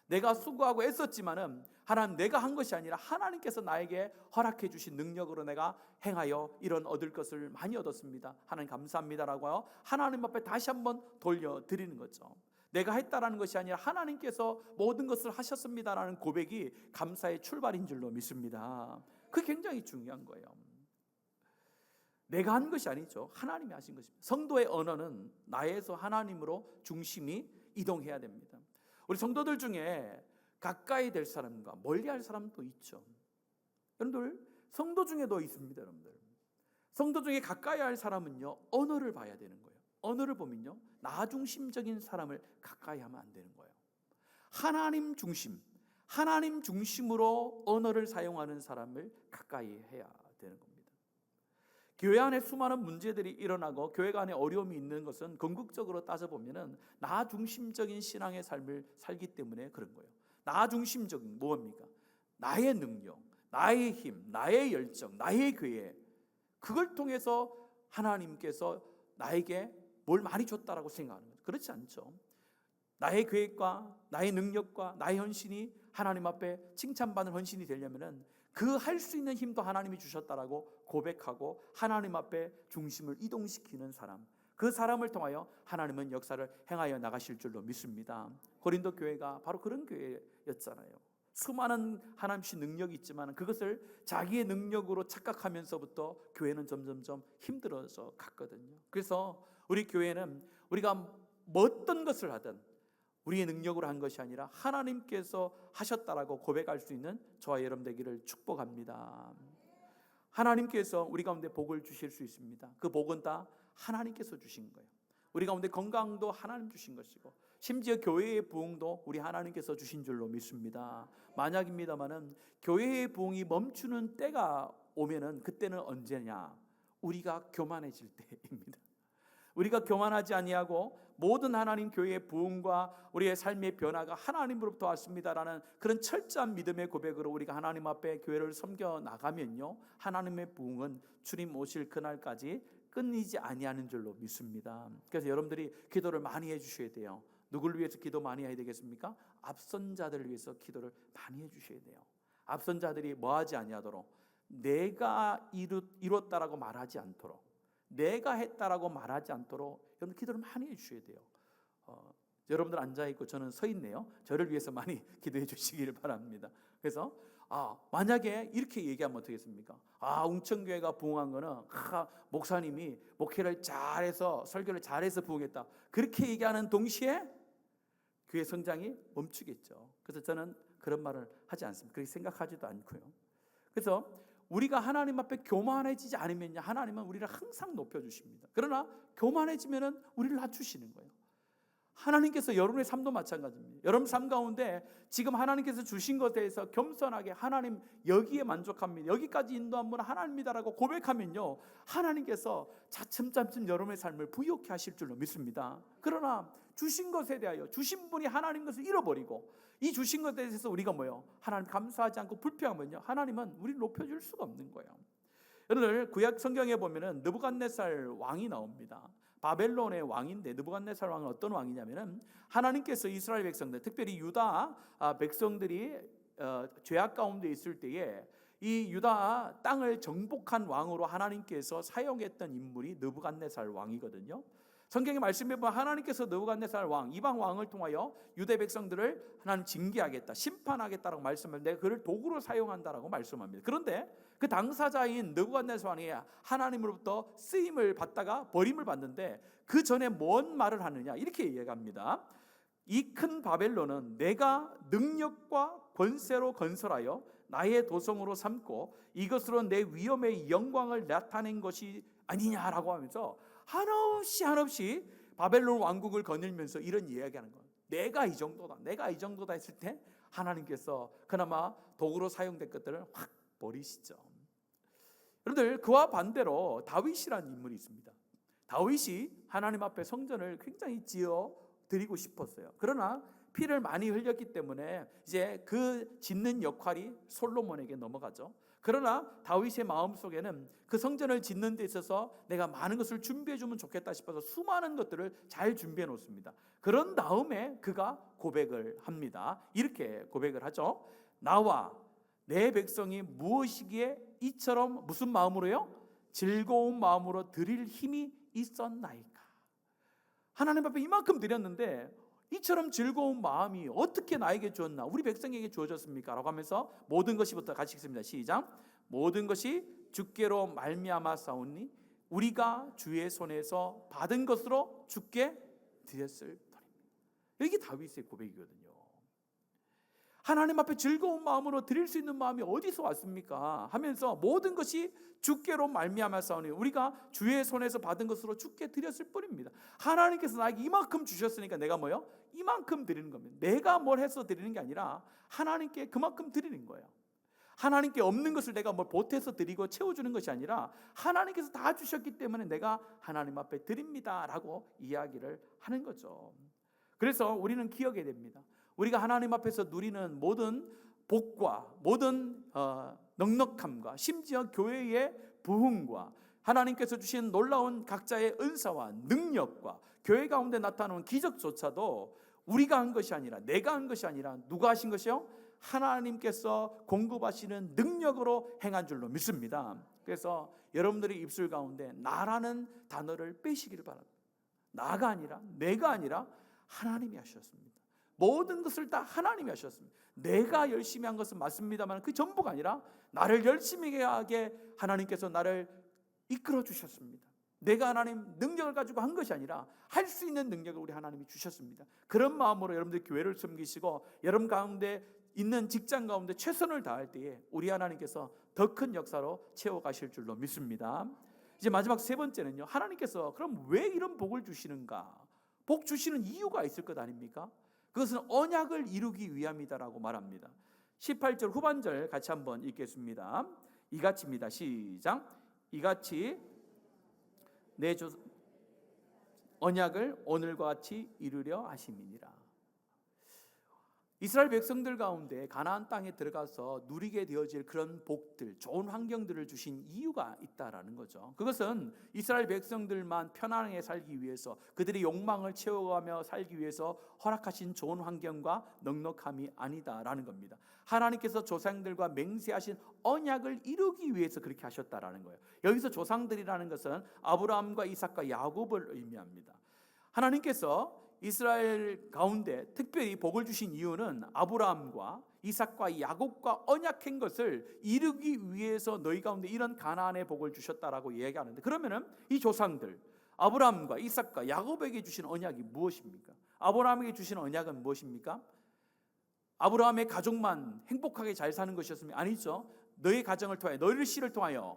[SPEAKER 1] 내가 수고하고 애썼지만은 하나님, 내가 한 것이 아니라 하나님께서 나에게 허락해 주신 능력으로 내가 행하여 이런 얻을 것을 많이 얻었습니다. 하나님 감사합니다라고요, 하나님 앞에 다시 한번 돌려드리는 거죠. 내가 했다라는 것이 아니라 하나님께서 모든 것을 하셨습니다라는 고백이 감사의 출발인 줄로 믿습니다. 그게 굉장히 중요한 거예요. 내가 한 것이 아니죠. 하나님이 하신 것입니다. 성도의 언어는 나에서 하나님으로 중심이 이동해야 됩니다. 우리 성도들 중에 가까이 될 사람과 멀리할 사람도 있죠. 여러분들 성도 중에도 있습니다. 여러분들 성도 중에 가까이 할 사람은요, 언어를 봐야 되는 거예요. 언어를 보면요, 나 중심적인 사람을 가까이 하면 안 되는 거예요. 하나님 중심으로 언어를 사용하는 사람을 가까이 해야 되는 겁니다. 교회 안에 수많은 문제들이 일어나고 교회가 안에 어려움이 있는 것은 궁극적으로 따져보면 나 중심적인 신앙의 삶을 살기 때문에 그런 거예요. 나 중심적인 뭡니까? 나의 능력, 나의 힘, 나의 열정, 나의 교회, 그걸 통해서 하나님께서 나에게 뭘 많이 줬다라고 생각하는 거죠. 그렇지 않죠. 나의 계획과 나의 능력과 나의 헌신이 하나님 앞에 칭찬받는 헌신이 되려면 그 할 수 있는 힘도 하나님이 주셨다라고 고백하고 하나님 앞에 중심을 이동시키는 사람, 그 사람을 통하여 하나님은 역사를 행하여 나가실 줄로 믿습니다. 고린도 교회가 바로 그런 교회였잖아요. 수많은 하나님의 능력이 있지만 그것을 자기의 능력으로 착각하면서부터 교회는 점점점 힘들어져 갔거든요. 그래서 우리 교회는 우리가 어떤 것을 하든 우리의 능력으로 한 것이 아니라 하나님께서 하셨다라고 고백할 수 있는 저와 여러분 되기를 축복합니다. 하나님께서 우리 가운데 복을 주실 수 있습니다. 그 복은 다 하나님께서 주신 거예요. 우리 가운데 건강도 하나님 주신 것이고 심지어 교회의 부흥도 우리 하나님께서 주신 줄로 믿습니다. 만약입니다마는 교회의 부흥이 멈추는 때가 오면은 그때는 언제냐? 우리가 교만해질 때입니다. 우리가 교만하지 아니하고 모든 하나님 교회의 부흥과 우리의 삶의 변화가 하나님으로부터 왔습니다라는 그런 철저한 믿음의 고백으로 우리가 하나님 앞에 교회를 섬겨 나가면요, 하나님의 부흥은 주님 오실 그날까지 끊이지 아니하는 줄로 믿습니다. 그래서 여러분들이 기도를 많이 해주셔야 돼요. 누구를 위해서 기도 많이 해야 되겠습니까? 앞선 자들을 위해서 기도를 많이 해주셔야 돼요. 앞선 자들이 뭐하지 아니하도록, 내가 이뤘다라고 말하지 않도록, 내가 했다라고 말하지 않도록 여러분 기도를 많이 해주셔야 돼요. 여러분들 앉아있고 저는 서 있네요. 저를 위해서 많이 기도해 주시기를 바랍니다. 그래서 만약에 이렇게 얘기하면 어떻겠습니까? 웅천교회가 부흥한 거는 목사님이 목회를 잘해서 설교를 잘해서 부흥했다, 그렇게 얘기하는 동시에 교회 성장이 멈추겠죠. 그래서 저는 그런 말을 하지 않습니다. 그렇게 생각하지도 않고요. 그래서 우리가 하나님 앞에 교만해지지 않으면 하나님은 우리를 항상 높여주십니다. 그러나 교만해지면 우리를 낮추시는 거예요. 하나님께서 여러분의 삶도 마찬가지입니다. 여러분 삶 가운데 지금 하나님께서 주신 것에 대해서 겸손하게 하나님 여기에 만족합니다, 여기까지 인도한 분은 하나님이다라고 고백하면요, 하나님께서 차츰차츰 여러분의 삶을 부유케 하실 줄로 믿습니다. 그러나 주신 것에 대하여 주신 분이 하나님 것을 잃어버리고 이 주신 것에 대해서 우리가 하나님 감사하지 않고 불평하면요, 하나님은 우리를 높여줄 수가 없는 거예요. 여러분들 구약 성경에 보면은 느부갓네살 왕이 나옵니다. 바벨론의 왕인데 느부갓네살 왕은 어떤 왕이냐면은 하나님께서 이스라엘 백성들, 특별히 유다 백성들이 죄악 가운데 있을 때에 이 유다 땅을 정복한 왕으로 하나님께서 사용했던 인물이 느부갓네살 왕이거든요. 성경에 말씀해 보면 하나님께서 느부갓네살 왕, 이방 왕을 통하여 유대 백성들을 하나님 징계하겠다, 심판하겠다라고 말씀을, 내가 그를 도구로 사용한다라고 말씀합니다. 그런데 그 당사자인 느부갓네살 왕이 하나님으로부터 쓰임을 받다가 버림을 받는데 그 전에 뭔 말을 하느냐, 이렇게 이야기합니다. 이 큰 바벨론은 내가 능력과 권세로 건설하여 나의 도성으로 삼고 이것으로 내 위엄의 영광을 나타낸 것이 아니냐라고 하면서 한없이 바벨론 왕국을 거닐면서 이런 이야기하는 거예요. 내가 이 정도다 했을 때 하나님께서 그나마 도구로 사용된 것들을 확 버리시죠. 여러분들 그와 반대로 다윗이라는 인물이 있습니다. 다윗이 하나님 앞에 성전을 굉장히 지어 드리고 싶었어요. 그러나 피를 많이 흘렸기 때문에 이제 그 짓는 역할이 솔로몬에게 넘어가죠. 그러나 다윗의 마음속에는 그 성전을 짓는 데 있어서 내가 많은 것을 준비해 주면 좋겠다 싶어서 수많은 것들을 잘 준비해 놓습니다. 그런 다음에 그가 고백을 합니다. 이렇게 고백을 하죠. 나와 내 백성이 무엇이기에 이처럼 무슨 마음으로요? 즐거운 마음으로 드릴 힘이 있었나이까. 하나님 앞에 이만큼 드렸는데 이처럼 즐거운 마음이 어떻게 나에게 주었나, 우리 백성에게 주어졌습니까? 라고 하면서 모든 것이부터 같이 읽습니다. 시작. 모든 것이 주께로 말미암아 싸우니 우리가 주의 손에서 받은 것으로 주께 드렸을 뿐입니다. 이게 다윗의 고백이거든요. 하나님 앞에 즐거운 마음으로 드릴 수 있는 마음이 어디서 왔습니까? 하면서 모든 것이 주께로 말미암아서니 우리가 주의 손에서 받은 것으로 주께 드렸을 뿐입니다. 하나님께서 나에게 이만큼 주셨으니까 내가 뭐요? 이만큼 드리는 겁니다. 내가 뭘 해서 드리는 게 아니라 하나님께 그만큼 드리는 거예요. 하나님께 없는 것을 내가 뭘 보태서 드리고 채워주는 것이 아니라 하나님께서 다 주셨기 때문에 내가 하나님 앞에 드립니다 라고 이야기를 하는 거죠. 그래서 우리는 기억해야 됩니다. 우리가 하나님 앞에서 누리는 모든 복과 모든 넉넉함과 심지어 교회의 부흥과 하나님께서 주신 놀라운 각자의 은사와 능력과 교회 가운데 나타나는 기적조차도 우리가 한 것이 아니라 내가 한 것이 아니라 누가 하신 것이요? 하나님께서 공급하시는 능력으로 행한 줄로 믿습니다. 그래서 여러분들의 입술 가운데 나라는 단어를 빼시기를 바랍니다. 나가 아니라 내가 아니라 하나님이 하셨습니다. 모든 것을 다 하나님이 하셨습니다. 내가 열심히 한 것은 맞습니다만 그 전부가 아니라 나를 열심히 하게 하나님께서 나를 이끌어 주셨습니다. 내가 하나님 능력을 가지고 한 것이 아니라 할 수 있는 능력을 우리 하나님이 주셨습니다. 그런 마음으로 여러분들 교회를 섬기시고 여러분 가운데 있는 직장 가운데 최선을 다할 때에 우리 하나님께서 더 큰 역사로 채워가실 줄로 믿습니다. 이제 마지막 세 번째는요, 하나님께서 그럼 왜 이런 복을 주시는가? 복 주시는 이유가 있을 것 아닙니까? 그것은 언약을 이루기 위함이다라고 말합니다. 18절 후반절 같이 한번 읽겠습니다. 이같이입니다. 시작. 이같이 내 언약을 오늘과 같이 이루려 하심이니라. 이스라엘 백성들 가운데 가나안 땅에 들어가서 누리게 되어질 그런 복들, 좋은 환경들을 주신 이유가 있다라는 거죠. 그것은 이스라엘 백성들만 편안하게 살기 위해서, 그들의 욕망을 채워가며 살기 위해서 허락하신 좋은 환경과 넉넉함이 아니다라는 겁니다. 하나님께서 조상들과 맹세하신 언약을 이루기 위해서 그렇게 하셨다라는 거예요. 여기서 조상들이라는 것은 아브라함과 이삭과 야곱을 의미합니다. 하나님께서 이스라엘 가운데 특별히 복을 주신 이유는 아브라함과 이삭과 야곱과 언약한 것을 이루기 위해서 너희 가운데 이런 가나안의 복을 주셨다라고 이야기하는데, 그러면은 이 조상들 아브라함과 이삭과 야곱에게 주신 언약이 무엇입니까? 아브라함에게 주신 언약은 무엇입니까? 아브라함의 가족만 행복하게 잘 사는 것이었습니까? 아니죠. 너희 가정을 통하여, 너희를 씨를 통하여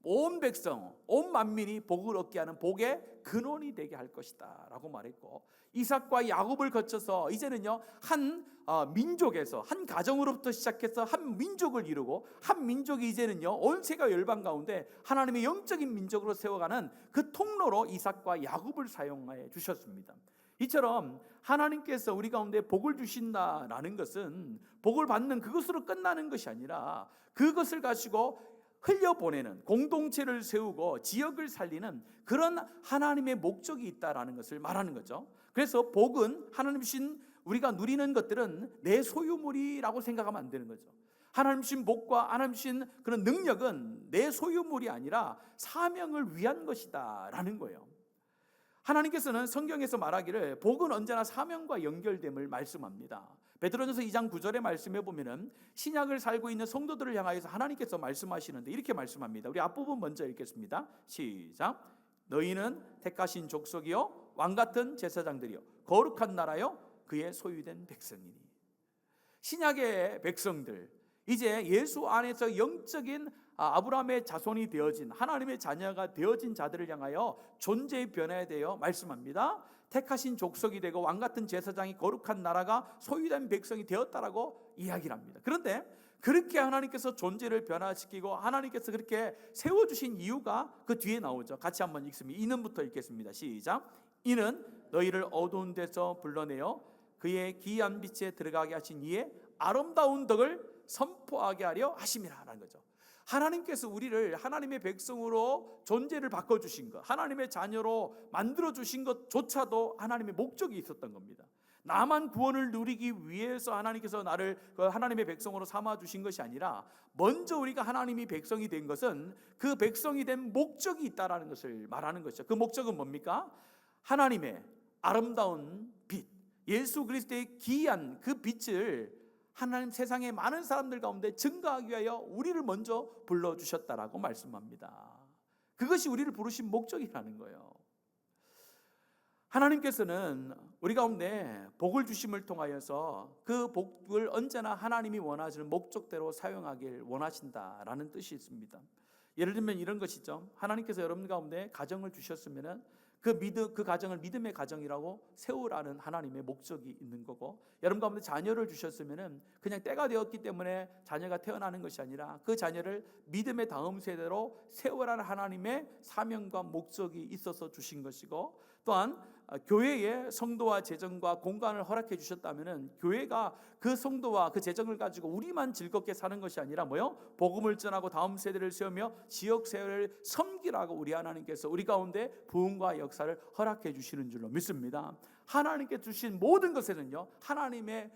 [SPEAKER 1] 온 백성, 온 만민이 복을 얻게 하는 복의 근원이 되게 할 것이다 라고 말했고, 이삭과 야곱을 거쳐서 이제는요 한 민족에서, 한 가정으로부터 시작해서 한 민족을 이루고, 한 민족이 이제는요 온 세계 열방 가운데 하나님의 영적인 민족으로 세워가는 그 통로로 이삭과 야곱을 사용해 주셨습니다. 이처럼 하나님께서 우리 가운데 복을 주신다라는 것은 복을 받는 그것으로 끝나는 것이 아니라 그것을 가지고 흘려보내는, 공동체를 세우고 지역을 살리는 그런 하나님의 목적이 있다라는 것을 말하는 거죠. 그래서 복은 하나님 주신, 우리가 누리는 것들은 내 소유물이라고 생각하면 안 되는 거죠. 하나님 주신 복과 하나님 주신 그런 능력은 내 소유물이 아니라 사명을 위한 것이다 라는 거예요. 하나님께서는 성경에서 말하기를 복은 언제나 사명과 연결됨을 말씀합니다. 베드로전서 2장 9절의 말씀에 보면은 신약을 살고 있는 성도들을 향하여서 하나님께서 말씀하시는데 이렇게 말씀합니다. 우리 앞부분 먼저 읽겠습니다. 시작. 너희는 택하신 족속이요 왕같은 제사장들이요 거룩한 나라요 그의 소유된 백성이니. 신약의 백성들, 이제 예수 안에서 영적인 아브라함의 자손이 되어진, 하나님의 자녀가 되어진 자들을 향하여 존재의 변화에 대하여 말씀합니다. 택하신 족속이 되고 왕같은 제사장이 거룩한 나라가 소유된 백성이 되었다라고 이야기를 합니다. 그런데 그렇게 하나님께서 존재를 변화시키고 하나님께서 그렇게 세워주신 이유가 그 뒤에 나오죠. 같이 한번 읽습니다. 이는부터 읽겠습니다. 시작. 이는 너희를 어두운 데서 불러내어 그의 기이한 빛에 들어가게 하신 이의 아름다운 덕을 선포하게 하려 하심이라는 거죠. 하나님께서 우리를 하나님의 백성으로 존재를 바꿔주신 것, 하나님의 자녀로 만들어주신 것조차도 하나님의 목적이 있었던 겁니다. 나만 구원을 누리기 위해서 하나님께서 나를 하나님의 백성으로 삼아주신 것이 아니라 먼저 우리가 하나님이 백성이 된 것은 그 백성이 된 목적이 있다는 것을 말하는 것이죠. 그 목적은 뭡니까? 하나님의 아름다운 빛, 예수 그리스도의 기이한 그 빛을 하나님 세상의 많은 사람들 가운데 증거하기 위하여 우리를 먼저 불러주셨다라고 말씀합니다. 그것이 우리를 부르신 목적이라는 거예요. 하나님께서는 우리 가운데 복을 주심을 통하여서 그 복을 언제나 하나님이 원하시는 목적대로 사용하길 원하신다라는 뜻이 있습니다. 예를 들면 이런 것이죠. 하나님께서 여러분 가운데 가정을 주셨으면은 그 가정을 믿음의 가정이라고 세우라는 하나님의 목적이 있는 거고, 여러분 가운데 자녀를 주셨으면은 그냥 때가 되었기 때문에 자녀가 태어나는 것이 아니라 그 자녀를 믿음의 다음 세대로 세우라는 하나님의 사명과 목적이 있어서 주신 것이고, 또한 교회에 성도와 재정과 공간을 허락해 주셨다면은 교회가 그 성도와 그 재정을 가지고 우리만 즐겁게 사는 것이 아니라 뭐요? 복음을 전하고 다음 세대를 세우며 지역 세대를 섬기라고 우리 하나님께서 우리 가운데 부흥과 역사를 허락해 주시는 줄로 믿습니다. 하나님께 주신 모든 것에는요, 하나님의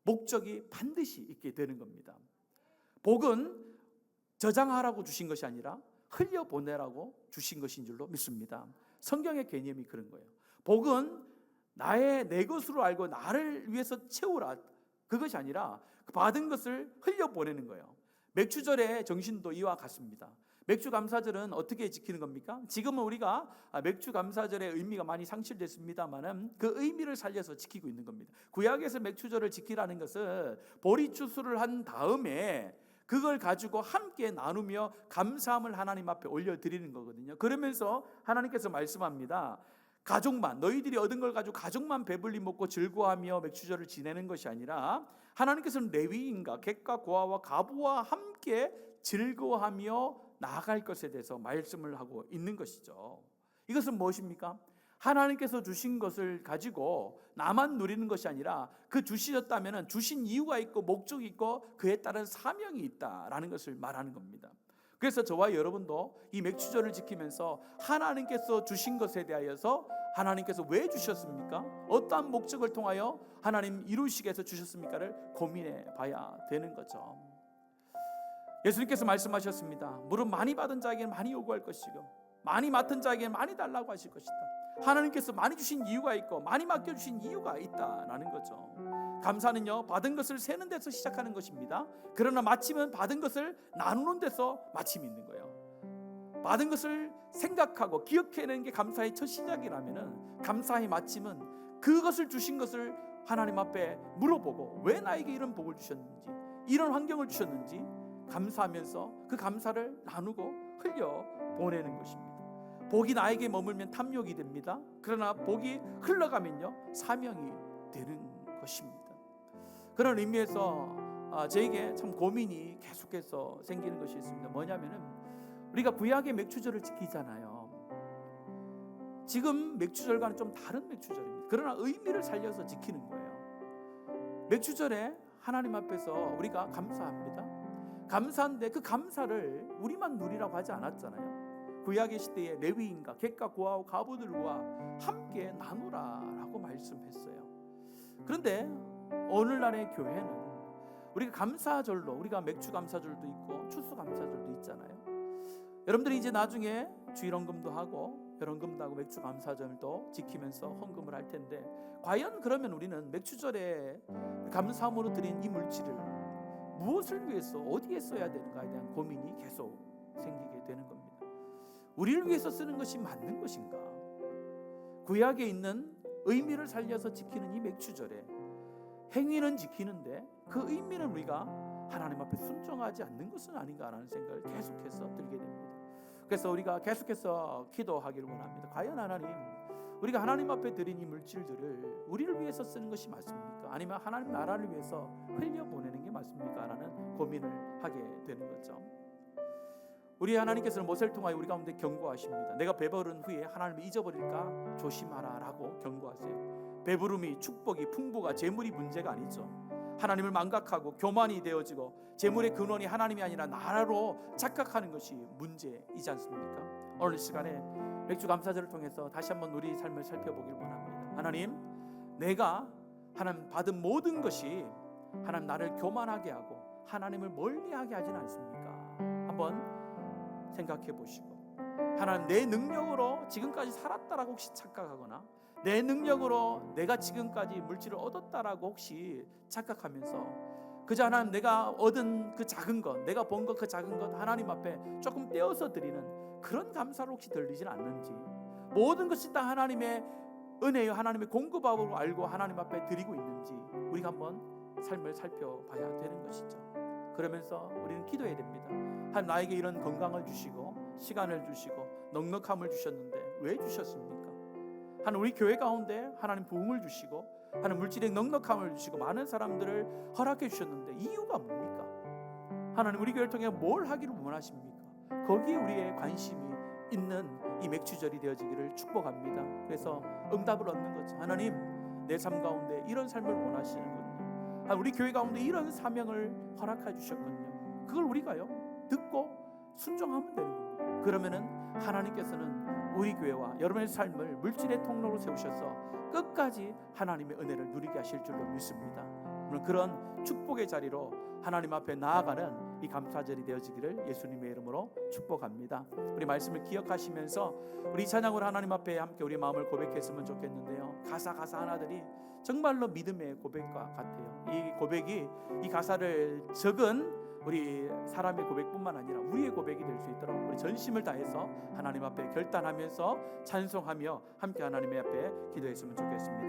[SPEAKER 1] 목적이 반드시 있게 되는 겁니다. 복은 저장하라고 주신 것이 아니라 흘려보내라고 주신 것인 줄로 믿습니다. 성경의 개념이 그런 거예요. 복은 내 것으로 알고 나를 위해서 채우라, 그것이 아니라 받은 것을 흘려보내는 거예요. 맥주절의 정신도 이와 같습니다. 맥주감사절은 어떻게 지키는 겁니까? 지금은 우리가 맥주감사절의 의미가 많이 상실됐습니다만은 그 의미를 살려서 지키고 있는 겁니다. 구약에서 맥주절을 지키라는 것은 보리추수를 한 다음에 그걸 가지고 함께 나누며 감사함을 하나님 앞에 올려드리는 거거든요. 그러면서 하나님께서 말씀합니다. 가족만, 너희들이 얻은 걸 가지고 가족만 배불리 먹고 즐거워하며 맥주절을 지내는 것이 아니라 하나님께서는 레위인과 객과 고아와 가부와 함께 즐거워하며 나아갈 것에 대해서 말씀을 하고 있는 것이죠. 이것은 무엇입니까? 하나님께서 주신 것을 가지고 나만 누리는 것이 아니라 그 주시셨다면 주신 이유가 있고 목적이 있고 그에 따른 사명이 있다라는 것을 말하는 겁니다. 그래서 저와 여러분도 이 맥주절을 지키면서 하나님께서 주신 것에 대하여서 하나님께서 왜 주셨습니까? 어떠한 목적을 통하여 하나님 이루시게 해서 주셨습니까를 고민해 봐야 되는 거죠. 예수님께서 말씀하셨습니다. 물은 많이 받은 자에게는 많이 요구할 것이고 많이 맡은 자에게는 많이 달라고 하실 것이다. 하나님께서 많이 주신 이유가 있고 많이 맡겨주신 이유가 있다라는 거죠. 감사는요, 받은 것을 세는 데서 시작하는 것입니다. 그러나 마침은 받은 것을 나누는 데서 마침이 있는 거예요. 받은 것을 생각하고 기억해내는 게 감사의 첫 시작이라면은 감사의 마침은 그것을 주신 것을 하나님 앞에 물어보고 왜 나에게 이런 복을 주셨는지, 이런 환경을 주셨는지 감사하면서 그 감사를 나누고 흘려 보내는 것입니다. 복이 나에게 머물면 탐욕이 됩니다. 그러나 복이 흘러가면요, 사명이 되는 것입니다. 그런 의미에서 저에게 참 고민이 계속해서 생기는 것이 있습니다. 뭐냐면은 우리가 구약의 맥주절을 지키잖아요. 지금 맥주절과는 좀 다른 맥주절입니다. 그러나 의미를 살려서 지키는 거예요. 맥주절에 하나님 앞에서 우리가 감사합니다. 감사한데 그 감사를 우리만 누리라고 하지 않았잖아요. 구약의 시대에 레위인과 객과 고아와 가부들과 함께 나누라라고 말씀했어요. 그런데 오늘날의 교회는 우리가 감사절로, 우리가 맥주 감사절도 있고 추수 감사절도 있잖아요. 여러분들이 이제 나중에 주일헌금도 하고 열헌금도 하고 맥주 감사절도 지키면서 헌금을 할 텐데, 과연 그러면 우리는 맥주절에 감사함으로 드린 이 물질을 무엇을 위해서 어디에 써야 되는가에 대한 고민이 계속 생기게 되는 겁니다. 우리를 위해서 쓰는 것이 맞는 것인가? 구약에 있는 의미를 살려서 지키는 이 맥주절에 행위는 지키는데 그 의미는 우리가 하나님 앞에 순종하지 않는 것은 아닌가라는 생각을 계속해서 들게 됩니다. 그래서 우리가 계속해서 기도하기를 원합니다. 과연 하나님, 우리가 하나님 앞에 드린 이 물질들을 우리를 위해서 쓰는 것이 맞습니까? 아니면 하나님 나라를 위해서 흘려보내는 게 맞습니까? 라는 고민을 하게 되는 거죠. 우리 하나님께서는 모세를 통하여 우리 가운데 경고하십니다. 내가 배부른 후에 하나님을 잊어버릴까 조심하라 라고 경고하세요. 배부름이, 축복이, 풍부가, 재물이 문제가 아니죠. 하나님을 망각하고 교만이 되어지고 재물의 근원이 하나님이 아니라 나라로 착각하는 것이 문제이지 않습니까? 오늘 이 시간에 맥주 감사절을 통해서 다시 한번 우리 삶을 살펴보길 원합니다. 하나님, 내가 하나님 받은 모든 것이 하나님 나를 교만하게 하고 하나님을 멀리하게 하진 않습니까? 한번 생각해 보시고, 하나님 내 능력으로 지금까지 살았다라고 혹시 착각하거나 내 능력으로 내가 지금까지 물질을 얻었다라고 혹시 착각하면서 그저 하나님 내가 얻은 그 작은 것, 내가 본 것 그 작은 것 하나님 앞에 조금 떼어서 드리는 그런 감사로 혹시 들리진 않는지, 모든 것이 다 하나님의 은혜요 하나님의 공급하고 알고 하나님 앞에 드리고 있는지 우리가 한번 삶을 살펴봐야 되는 것이죠. 그러면서 우리는 기도해야 됩니다. 하나님, 나에게 이런 건강을 주시고 시간을 주시고 넉넉함을 주셨는데 왜 주셨습니까? 하나님, 우리 교회 가운데 하나님 부흥을 주시고 하나님 물질의 넉넉함을 주시고 많은 사람들을 허락해 주셨는데 이유가 뭡니까? 하나님, 우리 교회를 통해 뭘 하기를 원하십니까? 거기에 우리의 관심이 있는 이 맥주절이 되어지기를 축복합니다. 그래서 응답을 얻는 거죠. 하나님, 내 삶 가운데 이런 삶을 원하시는군요. 우리 교회 가운데 이런 사명을 허락해 주셨군요. 그걸 우리가요 듣고 순종하면 되는 겁니다. 그러면은 하나님께서는 우리 교회와 여러분의 삶을 물질의 통로로 세우셔서 끝까지 하나님의 은혜를 누리게 하실 줄로 믿습니다. 그런 축복의 자리로 하나님 앞에 나아가는 이 감사절이 되어지기를 예수님의 이름으로 축복합니다. 우리 말씀을 기억하시면서 우리 찬양으로 하나님 앞에 함께 우리 마음을 고백했으면 좋겠는데요, 가사 하나들이 정말로 믿음의 고백과 같아요. 이 고백이, 이 가사를 적은 우리 사람의 고백뿐만 아니라 우리의 고백이 될 수 있도록 우리 전심을 다해서 하나님 앞에 결단하면서 찬송하며 함께 하나님의 앞에 기도했으면 좋겠습니다.